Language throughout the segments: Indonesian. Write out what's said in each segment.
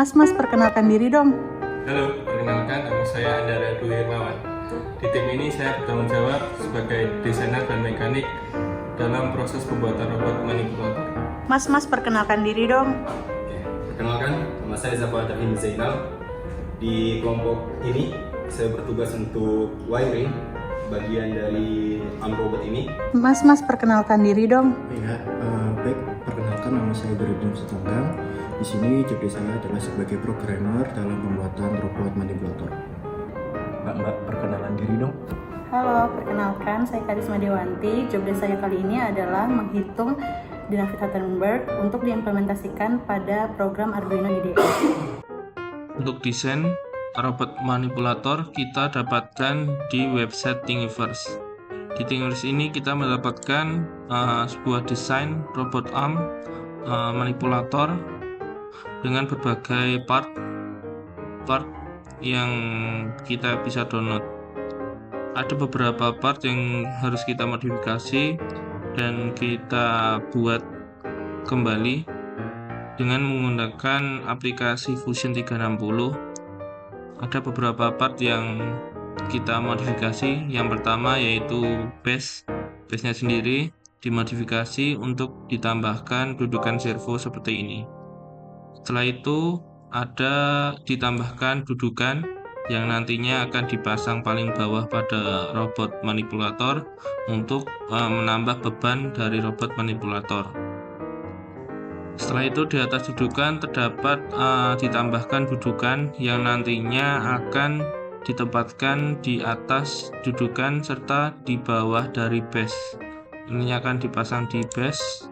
Mas, perkenalkan diri dong. Halo, perkenalkan nama saya Andara Dwi Hermawan. Di tim ini saya bertanggung jawab sebagai desainer dan mekanik dalam proses pembuatan robot manipulator. Mas, perkenalkan diri dong. Perkenalkan, nama saya Zafar Darhin Zainal. Di kelompok ini, saya bertugas untuk wiring bagian dari arm robot ini. Mas, perkenalkan diri dong. Ya, baik, perkenalkan nama saya Berudin Sutanggang. Di sini job saya adalah sebagai programmer dalam pembuatan robot manipulator. Mbak, perkenalan diri dong. Halo, perkenalkan saya Karisma Dewanti. Job desk saya kali ini adalah menghitung dinamika Tannenberg untuk diimplementasikan pada program Arduino IDE. Untuk desain robot manipulator kita dapatkan di website Thingiverse. Di Thingiverse ini kita mendapatkan sebuah desain robot arm manipulator dengan berbagai part yang kita bisa download. Ada beberapa part yang harus kita modifikasi dan kita buat kembali dengan menggunakan aplikasi Fusion 360. Ada beberapa part yang kita modifikasi. Yang pertama yaitu base-nya sendiri dimodifikasi untuk ditambahkan dudukan servo seperti ini. Setelah itu ada ditambahkan dudukan yang nantinya akan dipasang paling bawah pada robot manipulator untuk menambah beban dari robot manipulator. Setelah itu di atas dudukan terdapat ditambahkan dudukan yang nantinya akan ditempatkan di atas dudukan serta di bawah dari base. Ini akan dipasang di base.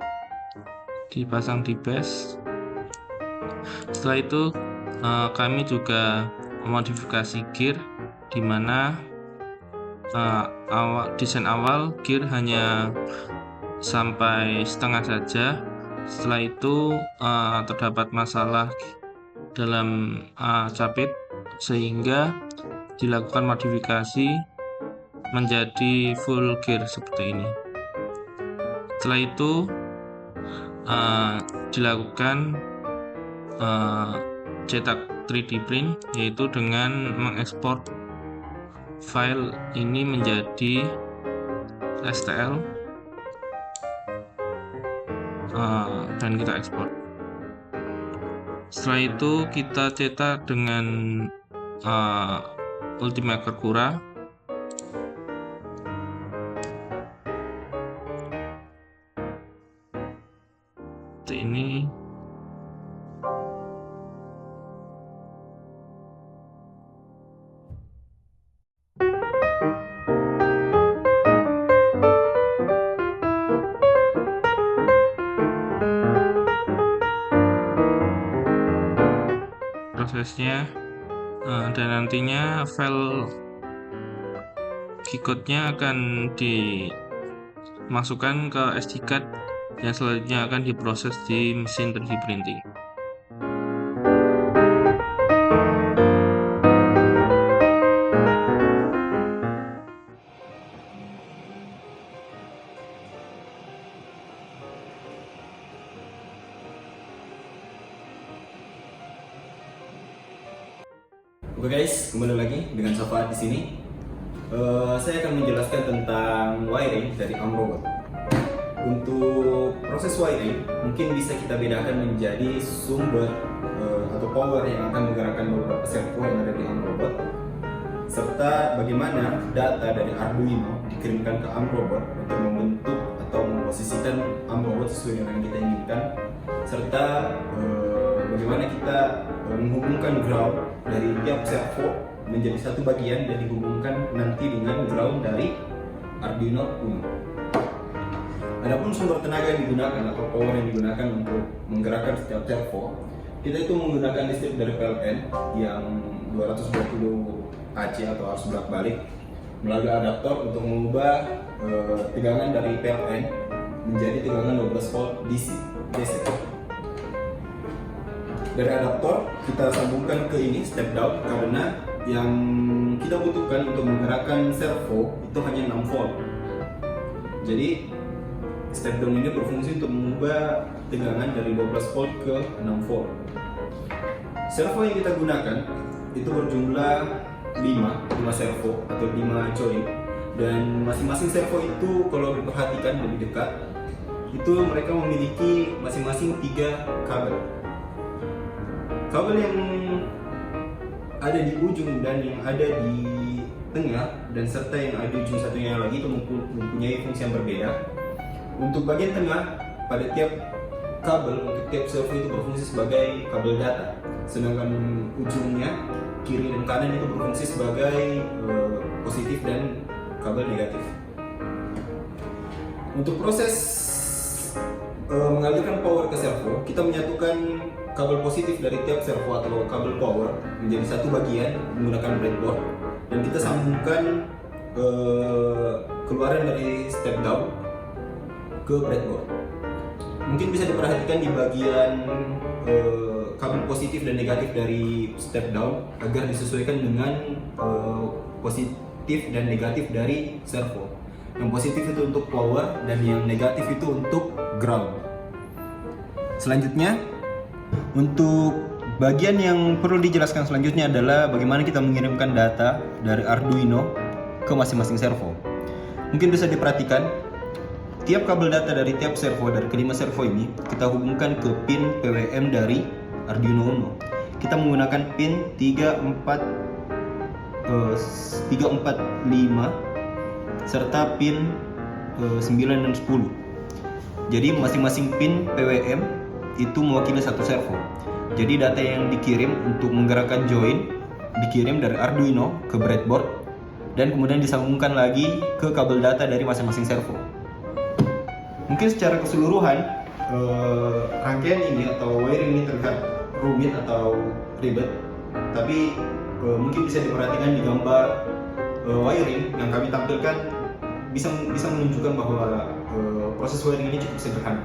Setelah itu kami juga memodifikasi gear, di mana desain awal gear hanya sampai setengah saja. Setelah itu terdapat masalah dalam capit sehingga dilakukan modifikasi menjadi full gear seperti ini. Setelah itu dilakukan cetak 3D print, yaitu dengan mengekspor file ini menjadi STL dan kita ekspor. Setelah itu kita cetak dengan Ultimaker Cura. Seperti ini. Prosesnya dan nantinya file keycode-nya akan dimasukkan ke SD card yang selanjutnya akan diproses di mesin 3D printing. Oke guys, kembali lagi dengan Safa di sini. Saya akan menjelaskan tentang wiring dari arm robot. Untuk proses wiring mungkin bisa kita bedakan menjadi sumber atau power yang akan menggerakkan beberapa servo yang ada di arm robot, serta bagaimana data dari Arduino dikirimkan ke arm robot untuk membentuk atau memposisikan arm robot sesuai dengan yang kita inginkan, serta bagaimana kita menghubungkan ground dari tiap servo menjadi satu bagian dan dihubungkan nanti dengan ground dari Arduino Uno. Adapun sumber tenaga yang digunakan atau power yang digunakan untuk menggerakkan setiap servo, kita itu menggunakan listrik dari PLN yang 220 AC atau arus bolak-balik melalui adaptor untuk mengubah tegangan dari PLN menjadi tegangan 12 volt DC. Dari adaptor kita sambungkan ke ini step down karena yang kita butuhkan untuk menggerakkan servo itu hanya 6 volt. Jadi step down ini berfungsi untuk mengubah tegangan dari 12 volt ke 6 volt. Servo yang kita gunakan itu berjumlah 5 servo atau 5 join, dan masing-masing servo itu kalau diperhatikan lebih dekat itu mereka memiliki masing-masing 3 kabel. Kabel yang ada di ujung dan yang ada di tengah dan serta yang ada di ujung satunya lagi itu mempunyai fungsi yang berbeda. Untuk bagian tengah pada tiap kabel untuk tiap servo itu berfungsi sebagai kabel data, sedangkan ujungnya kiri dan kanan itu berfungsi sebagai positif dan kabel negatif. Untuk proses mengalirkan power ke servo, kita menyatukan kabel positif dari tiap servo atau kabel power menjadi satu bagian menggunakan breadboard, dan kita sambungkan keluaran dari step down ke breadboard. Mungkin bisa diperhatikan di bagian kabel positif dan negatif dari step down agar disesuaikan dengan positif dan negatif dari servo. Yang positif itu untuk power dan yang negatif itu untuk ground. Selanjutnya, untuk bagian yang perlu dijelaskan selanjutnya adalah bagaimana kita mengirimkan data dari Arduino ke masing-masing servo. Mungkin bisa diperhatikan, tiap kabel data dari tiap servo dari kelima servo ini kita hubungkan ke pin PWM dari Arduino Uno. Kita menggunakan pin 3, 4, 5 serta pin 9 dan 10. Jadi masing-masing pin PWM itu mewakili satu servo. Jadi data yang dikirim untuk menggerakkan join dikirim dari Arduino ke breadboard dan kemudian disambungkan lagi ke kabel data dari masing-masing servo. Mungkin secara keseluruhan rangkaian ini atau wiring ini terlihat rumit atau ribet, tapi mungkin bisa diperhatikan di gambar wiring yang kami tampilkan bisa menunjukkan bahwa proses wiring ini cukup sederhana.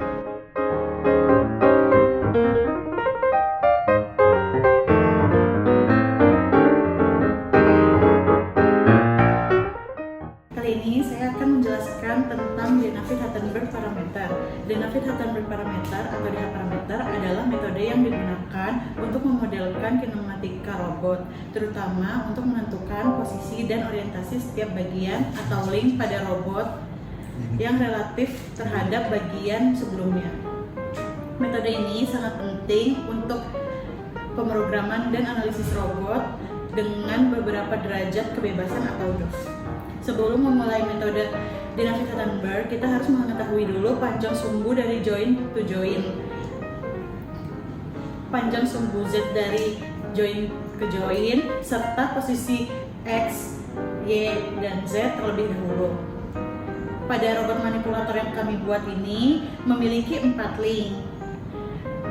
Kali ini saya akan menjelaskan tentang Dynafit-Hartenberg parameter. Dynafit-Hartenberg parameter atau DH parameter adalah metode yang digunakan untuk memodelkan kinematika robot, terutama untuk menentukan posisi dan orientasi setiap bagian atau link pada robot yang relatif terhadap bagian sebelumnya. Metode ini sangat penting untuk pemrograman dan analisis robot dengan beberapa derajat kebebasan atau DOF. Sebelum memulai metode Dynafit-Hartenberg, kita harus mengetahui dulu panjang sumbu dari join to join. Panjang sumbu Z dari join ke join serta posisi X, Y, dan Z terlebih dahulu. Pada robot manipulator yang kami buat ini memiliki 4 link.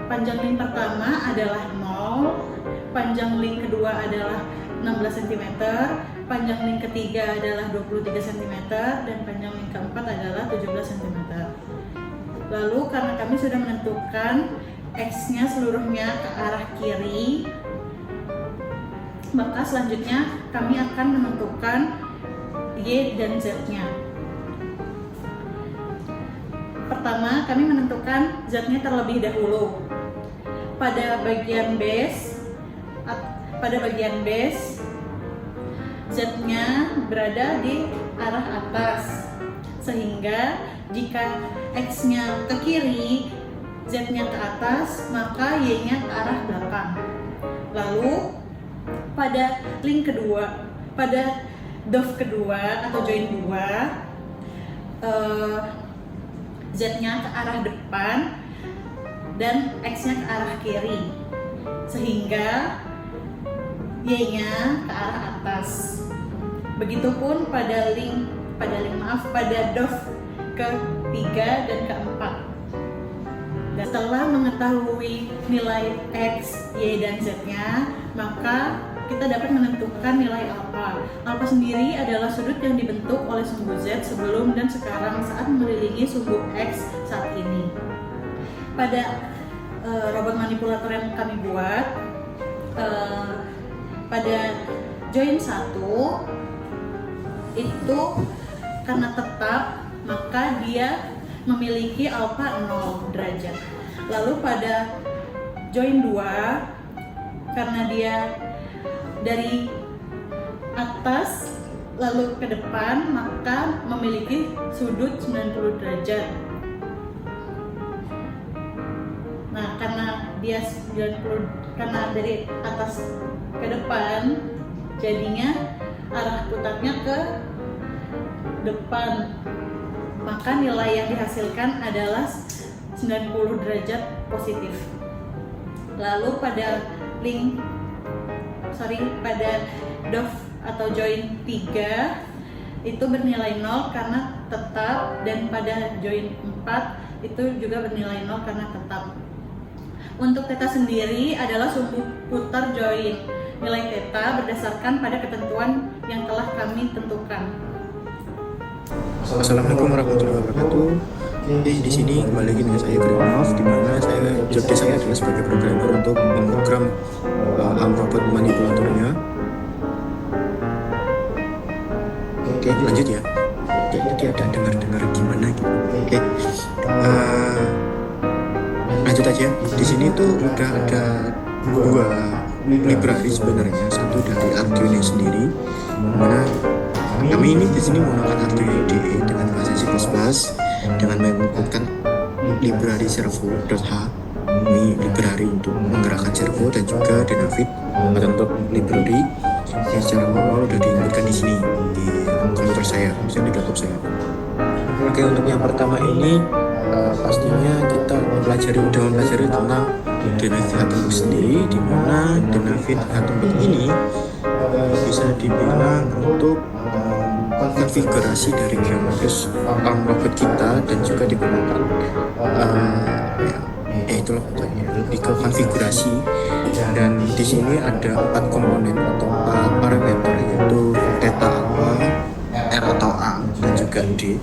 Panjang link pertama adalah 0, panjang link kedua adalah 16 cm, panjang link ketiga adalah 23 cm, dan panjang link keempat adalah 17 cm. Lalu karena kami sudah menentukan X-nya seluruhnya ke arah kiri, maka selanjutnya kami akan menentukan Y dan Z-nya. Pertama, kami menentukan Z-nya terlebih dahulu. Pada bagian base, Z-nya berada di arah atas, sehingga jika X-nya ke kiri, Z-nya ke atas, maka Y-nya ke arah belakang. Lalu pada link kedua, pada DOF kedua atau join 2, Z-nya ke arah depan dan X-nya ke arah kiri, sehingga Y-nya ke arah atas. Begitupun pada DOF ke-3 dan ke-4. Dan setelah mengetahui nilai X, Y, dan Z-nya, maka kita dapat menentukan nilai alfa. Alfa sendiri adalah sudut yang dibentuk oleh sumbu Z sebelum dan sekarang saat mengelilingi sumbu X saat ini. Pada robot manipulator yang kami buat, pada join 1 itu karena tetap, maka dia memiliki alfa 0 derajat. Lalu pada join 2, karena dia dari atas lalu ke depan, maka memiliki sudut 90 derajat. Nah, karena dari atas ke depan, jadinya arah putarnya ke depan. Maka nilai yang dihasilkan adalah 90 derajat positif. Lalu pada pada dove atau join 3 itu bernilai 0 karena tetap, dan pada join 4 itu juga bernilai 0 karena tetap. Untuk theta sendiri adalah sumbu putar join. Nilai theta berdasarkan pada ketentuan yang telah kami tentukan. Assalamualaikum warahmatullahi wabarakatuh. Di sini kembali lagi dengan saya Grimov, di mana job desk saya adalah sebagai programmer untuk memprogram arm robot manipulatornya. Oke, lanjut ya. Jadi ada dengar gimana gitu. Oke, lanjut aja. Di sini tuh udah ada dua library sebenarnya. Satu dari Arduino sendiri, mana kami ini di sini menggunakan Arduino IDE dengan bahasa C++ dengan menggunakan library servo.h. Ini library untuk menggerakkan servo, dan juga Dynavit bentuk library yang secara manual udah diinputkan di sini di komputer saya, misalnya di laptop saya. Oke, untuk yang pertama ini pastinya kita udah mempelajari tentang Dynavit Hatenburg sendiri, di mana Dynavit Hatenburg ini bisa dibilang untuk konfigurasi dari geometris arm robot kita, dan juga digunakan itulah lebih ke konfigurasi. Dan di sini ada 4 komponen atau 4 parameter, yaitu theta, alpha, r atau a, dan juga d,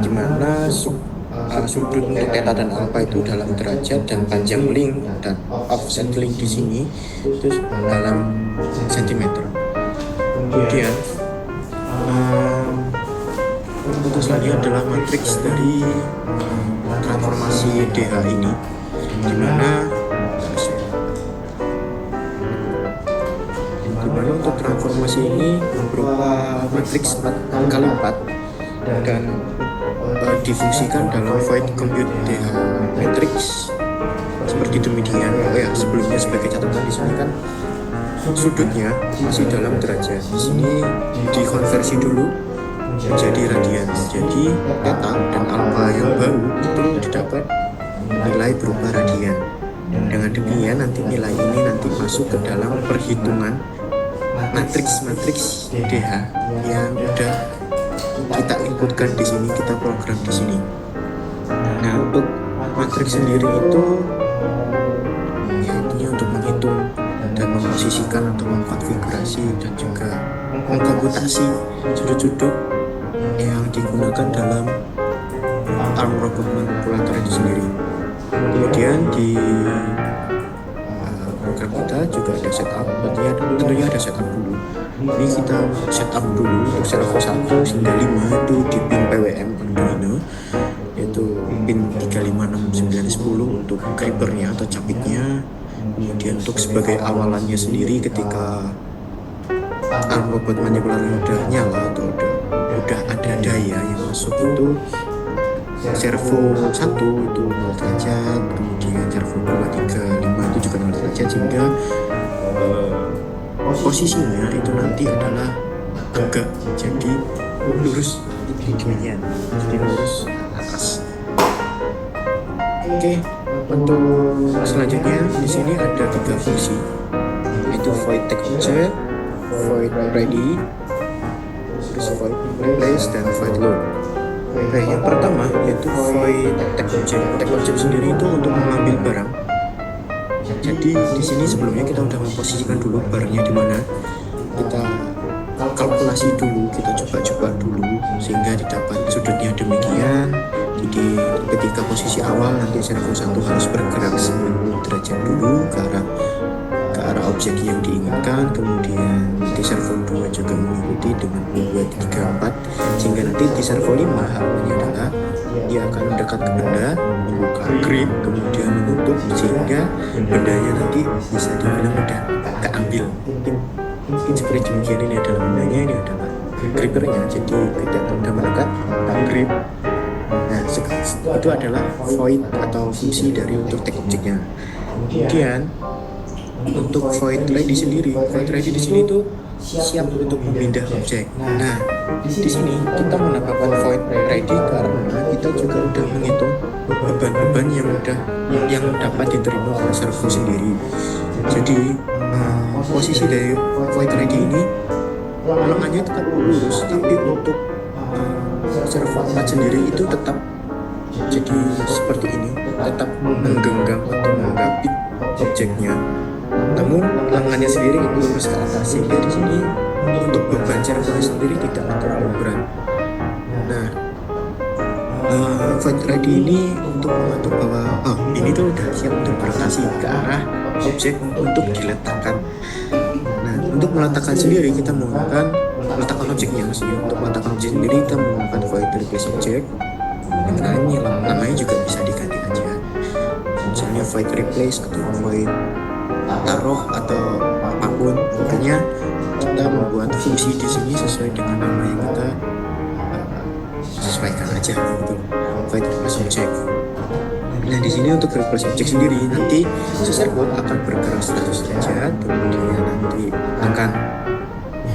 dimana sudut untuk theta dan alpha itu dalam derajat, dan panjang link dan offset link di sini itu dalam sentimeter. Kemudian untuk selanjutnya adalah matriks dari transformasi DH ini, dimana untuk transformasi ini berupa matriks 4x4 dan difungsikan dalam void compute DH matrix seperti demikian. Sebelumnya sebagai catatan, di sini kan sudutnya masih dalam derajat. Di sini dikonversi dulu menjadi radian. Jadi theta dan alpha yang baru itu didapat nilai berupa radian. Dengan demikian nanti nilai ini nanti masuk ke dalam perhitungan matriks DH yang udah kita inputkan di sini, kita program di sini. Nah, untuk matriks sendiri itu ya intinya untuk menghitung dan memposisikan atau mengkonfigurasi dan juga mengkomputasi sudut-sudut yang digunakan dalam arm robot manipulator itu sendiri. Kemudian di program kita juga ada setup, tentunya ada setup dulu. Ini kita setup dulu untuk servo 1 hingga 5 itu di pin PWM Arduino, yaitu pin 356, 9, 10 untuk grippernya atau capitnya. Kemudian untuk sebagai awalannya sendiri, ketika arm robot manipulator udah nyala atau udah ada daya yang masuk, itu servo 1 itu 0 derajat, kemudian servo 2, 3, 5 itu juga 0 derajat, sehingga posisinya itu nanti adalah tegak, jadi lurus demikian, jadi lurus atas. Oke, untuk selanjutnya di sini ada 3 fungsi, yaitu void take object, void ready, terus void replace, dan void load. Yang pertama yaitu void take object. Take object sendiri itu untuk mengambil barang. Jadi di sini sebelumnya kita udah memposisikan dulu barangnya di mana. Kita kalkulasi dulu, kita coba dulu sehingga didapat sudutnya demikian. Jadi ketika posisi awal nanti servo 1 harus bergerak 90 derajat dulu ke arah objek yang diinginkan. Kemudian nanti servo 2 juga mengikuti dengan 2, 3, 4, sehingga nanti di servo 5 harapannya adalah dia akan mendekat ke benda, membuka grip, kemudian menutup sehingga bendanya nanti bisa dibilang udah keambil. Mungkin seperti demikian, ini adalah bendanya, ini adalah grippernya. Jadi ketika udah mendekat, kita grip. Nah, itu adalah void atau fungsi dari untuk take objeknya. Kemudian untuk void ready sendiri, void ready di sini tuh siap untuk memindah objek. Nah, di sini kita menambahkan void ready karena kita juga udah menghitung beban-beban yang dapat diterima oleh servo sendiri. Jadi posisi dari void ready ini lengannya tetap lurus, tapi untuk servo angkat sendiri itu tetap jadi seperti ini, tetap menggenggam atau menggapit objeknya. Namun lengannya sendiri lurus ke atas, sehingga di sini untuk beban servo sendiri tidak terlalu berat. Nah, void ready ini untuk mengatur bahwa ini tuh udah siap untuk berotasi ke arah objek untuk diletakkan. Nah, untuk meletakkan sendiri kita menggunakan meletakkan objeknya, maksudnya untuk meletakkan objek sendiri kita menggunakan void replace object. Ini namanya juga bisa diganti aja, misalnya void replace atau void taruh atau apapun. Pokoknya kita membuat fungsi di sini sesuai dengan nama yang kita sesuaikan aja gitu. Void replace object. Nah, di sini untuk replace object sendiri nanti servo akan bergerak 100 derajat, kemudian nanti akan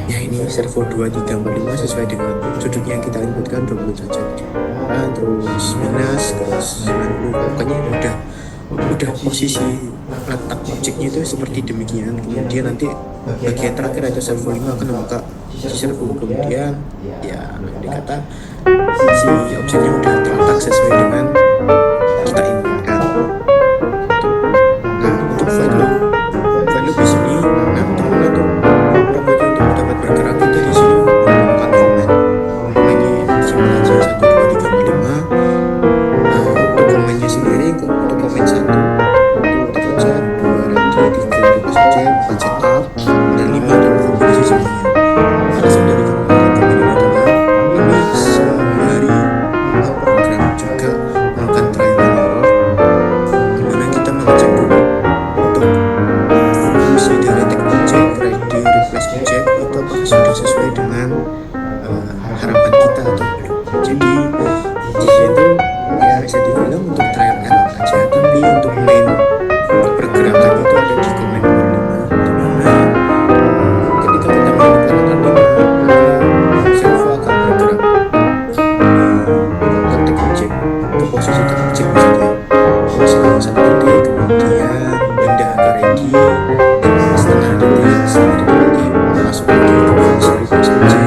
ini servo 2, 3, 4, 5 sesuai dengan sudutnya yang kita inputkan 20 derajat, terus minus, terus 90. Pokoknya udah posisi letak objeknya itu seperti demikian. Kemudian nanti bagian terakhir itu servo 5 akan membuka si servo, kemudian ya nanti kata si objeknya udah terletak sesuai dengan kita inginkan. Nah, untuk value di sini, nah teman-teman tuh robotnya untuk dapat bergerak kita di sini menggunakan komen. Lagi simpan aja 1, 2, 3, 4, 5. Nah, untuk komennya sendiri, untuk komen 1 itu pencet, 2 ready, 3 request object, 4 setup, dan 5 adalah komposisi semuanya. Alasan dari komen ini adalah ini sembari program juga melakukan trial and error, dimana kita mengecek dulu untuk fungsi dari take object, ready, replace object itu apakah sudah sesuai dengan harapan kita atau belum. Jadi di situ ya bisa dibilang untuk trial and error aja, tapi untuk main pergerakan itu ada di komen nomor 5, dimana ketika kita menggunakan 5 maka servo akan bergerak ke take object, ke posisi take object misalnya setelah 1 detik, kemudian benda akan ready, dan setelah detik masuk lagi ke posisi replace object.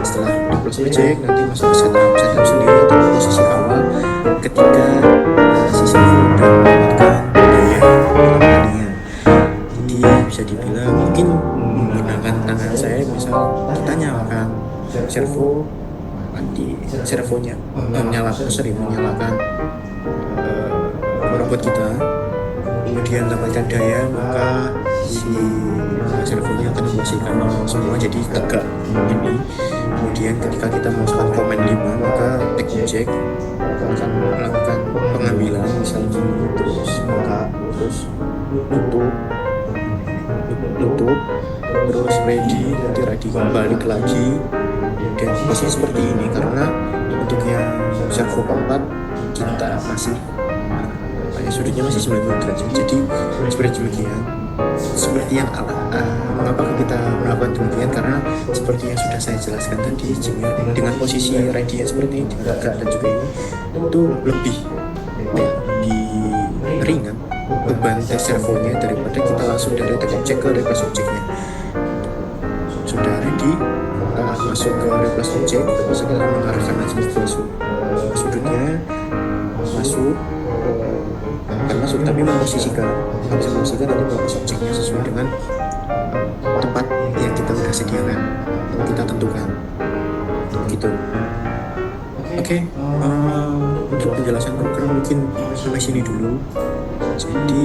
Setelah replace object nanti masuk ke setup sendiri atau posisi awal ketika si servo sudah mendapatkan daya dalam. Jadi bisa dibilang mungkin menggunakan tangan saya, misal kita nyalakan servo, nanti servonya menyalakan robot kita, kemudian dapatkan daya, maka si servonya akan memposisikan semua jadi tegak ini. Kemudian ketika kita masukkan komen 5 maka take object akan melakukan pengambilan, misalnya terus buka, terus tutup, terus ready, nanti ready balik lagi, dan posisi seperti ini. Karena untuk yang servo keempat kita masih sudutnya masih 90 derajat, jadi seperti demikian. Seperti yang mengapa kita melakukan demikian, karena seperti yang sudah saya jelaskan tadi, dengan posisi ready yang seperti ini, tegak dan juga ini itu lebih ringan beban servonya daripada kita langsung dari take object ke replace objectnya. Sudah ready, masuk ke replace object, terus kita mengarahkan aja ke sudutnya, masuk tapi memposisikan nanti fokus objeknya sesuai dengan tempat yang kita sudah sediakan, yang kita tentukan gitu. Oke, untuk penjelasan program mungkin sampai sini dulu. Jadi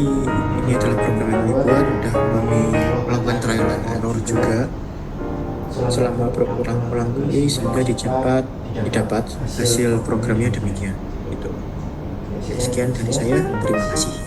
ini adalah program yang dibuat, udah kami melakukan trial and error juga selama berulang-ulang kali sehingga didapat hasil programnya demikian. Sekian dari saya, terima kasih.